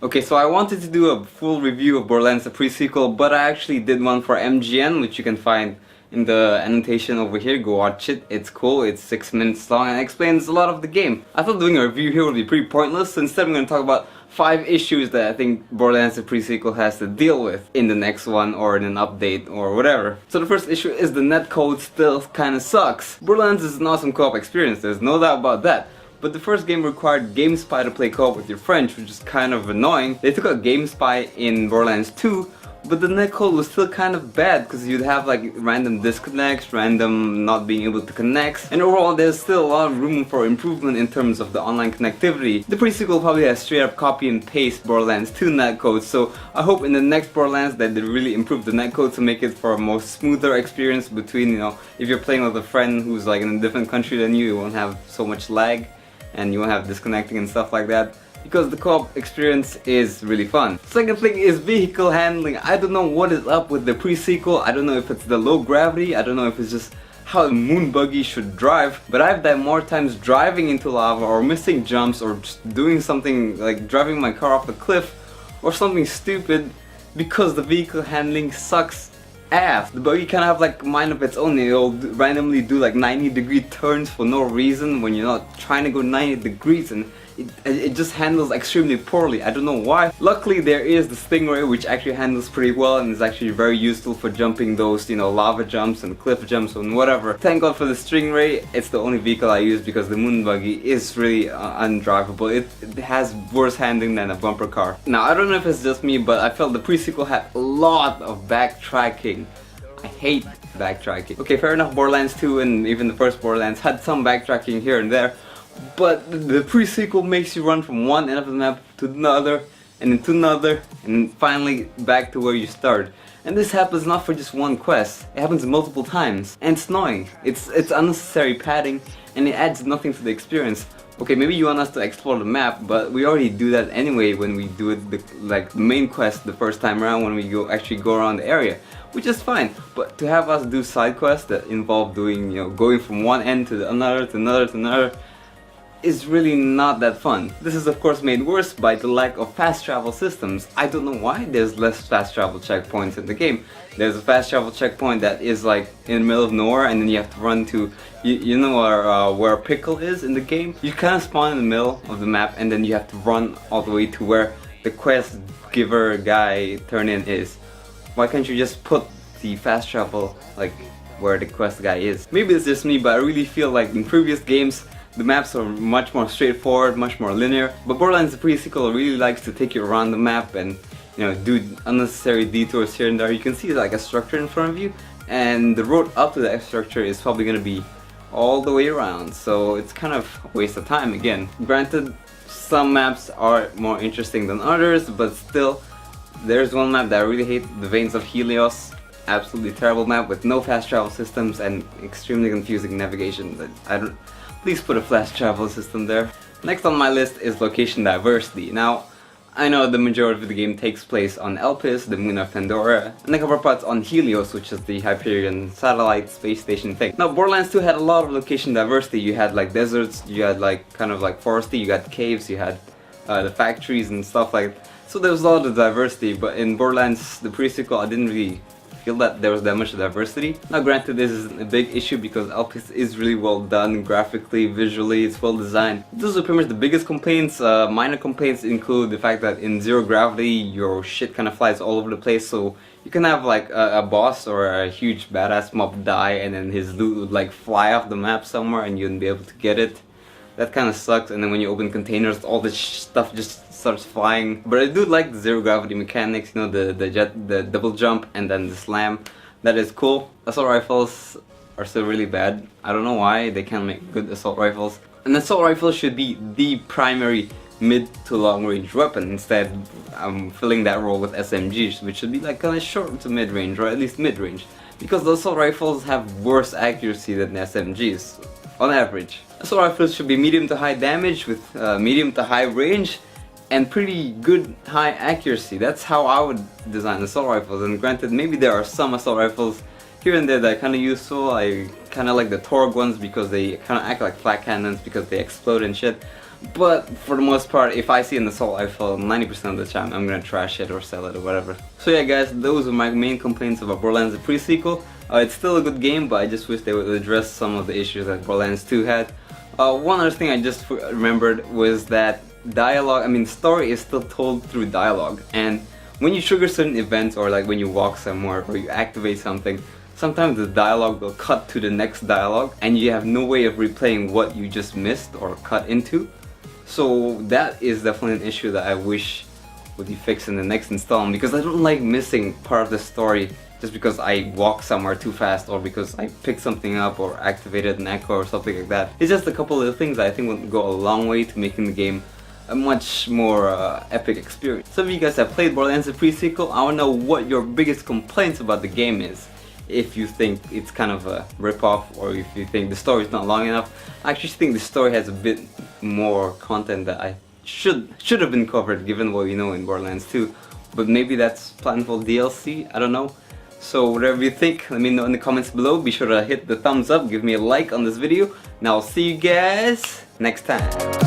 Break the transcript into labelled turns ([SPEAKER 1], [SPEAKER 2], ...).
[SPEAKER 1] Okay, so I wanted to do a full review of Borderlands the pre-sequel, but I actually did one for MGN, which you can find in the annotation over here. Go watch it, it's cool, it's 6 minutes long and explains a lot of the game. I thought doing a review here would be pretty pointless, so instead I'm going to talk about 5 issues that I think Borderlands the pre-sequel has to deal with in the next one or in an update or whatever. So the first issue is the netcode still kinda sucks. Borderlands is an awesome co-op experience, there's no doubt about that. But the first game required GameSpy to play co-op with your friends, which is kind of annoying. They took out GameSpy in Borderlands 2, but the netcode was still kind of bad because you'd have like random disconnects, random not being able to connect, and overall there's still a lot of room for improvement in terms of the online connectivity. The pre-sequel probably has straight up copy and paste Borderlands 2 netcode, so I hope in the next Borderlands that they really improve the netcode to make it for a more smoother experience between, you know, if you're playing with a friend who's like in a different country than you won't have so much lag and you won't have disconnecting and stuff like that, because the co-op experience is really fun. Second thing is vehicle handling. I don't know what is up with the pre-sequel. I don't know if it's the low gravity, I don't know if it's just how a moon buggy should drive, but I've died more times driving into lava or missing jumps or just doing something like driving my car off a cliff or something stupid because the vehicle handling sucks ass. The buggy kind of have like a mind of its own. It'll randomly do like 90-degree turns for no reason when you're not trying to go 90 degrees, and it just handles extremely poorly. I don't know why. Luckily there is the Stingray, which actually handles pretty well and is actually very useful for jumping those, you know, lava jumps and cliff jumps and whatever. Thank God for the Stingray. It's the only vehicle I use because the moon buggy is really undrivable. It has worse handling than a bumper car. Now I don't know if it's just me, but I felt the pre-sequel had a lot of backtracking. I hate backtracking. Okay, fair enough, Borderlands 2 and even the first Borderlands had some backtracking here and there, but the pre-sequel makes you run from one end of the map to another, and then to another, and finally back to where you started. And this happens not for just one quest, it happens multiple times, and it's annoying. It's unnecessary padding, and it adds nothing to the experience. Okay, maybe you want us to explore the map, but we already do that anyway when we do it like the main quest the first time around, when we actually go around the area, which is fine. But to have us do side quests that involve doing, you know, going from one end to another to another to another is really not that fun. This is of course made worse by the lack of fast travel systems. I don't know why there's less fast travel checkpoints in the game. There's a fast travel checkpoint that is like in the middle of nowhere, and then you have to run to, you know where Pickle is in the game? You kind of spawn in the middle of the map and then you have to run all the way to where the quest giver guy turn-in is. Why can't you just put the fast travel like where the quest guy is? Maybe it's just me, but I really feel like in previous games the maps are much more straightforward, much more linear, but Borderlands the pre-sequel really likes to take you around the map and, you know, do unnecessary detours here and there. You can see like a structure in front of you, and the road up to that structure is probably going to be all the way around, so it's kind of a waste of time again. Granted, some maps are more interesting than others, but still, there's one map that I really hate, the Veins of Helios. Absolutely terrible map with no fast travel systems and extremely confusing navigation. Please put a fast travel system there. Next on my list is location diversity. Now, I know the majority of the game takes place on Elpis, the moon of Pandora, and the cover parts on Helios, which is the Hyperion satellite space station thing. Now, Borderlands 2 had a lot of location diversity. You had like deserts, you had like kind of like foresty, you got caves, you had the factories and stuff like that. So there was a lot of diversity, but in Borderlands the pre-sequel I didn't really feel that there was that much diversity. Now granted, this isn't a big issue because Elpis is really well done graphically, visually, it's well designed. Those are pretty much the biggest complaints. Minor complaints include the fact that in zero gravity your shit kind of flies all over the place, so you can have like a boss or a huge badass mob die and then his loot would like fly off the map somewhere and you wouldn't be able to get it. That kind of sucks, and then when you open containers all this stuff just starts flying. But I do like the zero gravity mechanics, you know, the double jump and then the slam. That is cool. Assault rifles are still really bad. I don't know why they can't make good assault rifles. An assault rifle should be the primary mid to long range weapon. Instead, I'm filling that role with SMGs, which should be like kind of short to mid range, or at least mid range, because the assault rifles have worse accuracy than SMGs on average. Assault rifles should be medium to high damage with medium to high range and pretty good high accuracy. That's how I would design assault rifles. And granted, maybe there are some assault rifles here and there that are kind of useful. I kind of like the Torg ones because they kind of act like flat cannons because they explode and shit. But for the most part, if I see an assault rifle, 90% of the time I'm gonna trash it or sell it or whatever. So yeah guys, those are my main complaints about Borderlands the pre-sequel. It's still a good game, but I just wish they would address some of the issues that Borderlands 2 had. One other thing I just remembered was that story is still told through dialogue, and when you trigger certain events, or like when you walk somewhere or you activate something, sometimes the dialogue will cut to the next dialogue and you have no way of replaying what you just missed or cut into. So that is definitely an issue that I wish would be fixed in the next installment, because I don't like missing part of the story just because I walked somewhere too fast or because I picked something up or activated an echo or something like that. It's just a couple of things that I think will go a long way to making the game a much more epic experience. Some of you guys have played Borderlands the pre-sequel. I want to know what your biggest complaints about the game is. If you think it's kind of a rip-off, or if you think the story is not long enough. I actually think the story has a bit more content that I should have been covered given what we know in Borderlands 2. But maybe that's planned for DLC, I don't know. So whatever you think, let me know in the comments below. Be sure to hit the thumbs up, give me a like on this video, and I'll see you guys next time.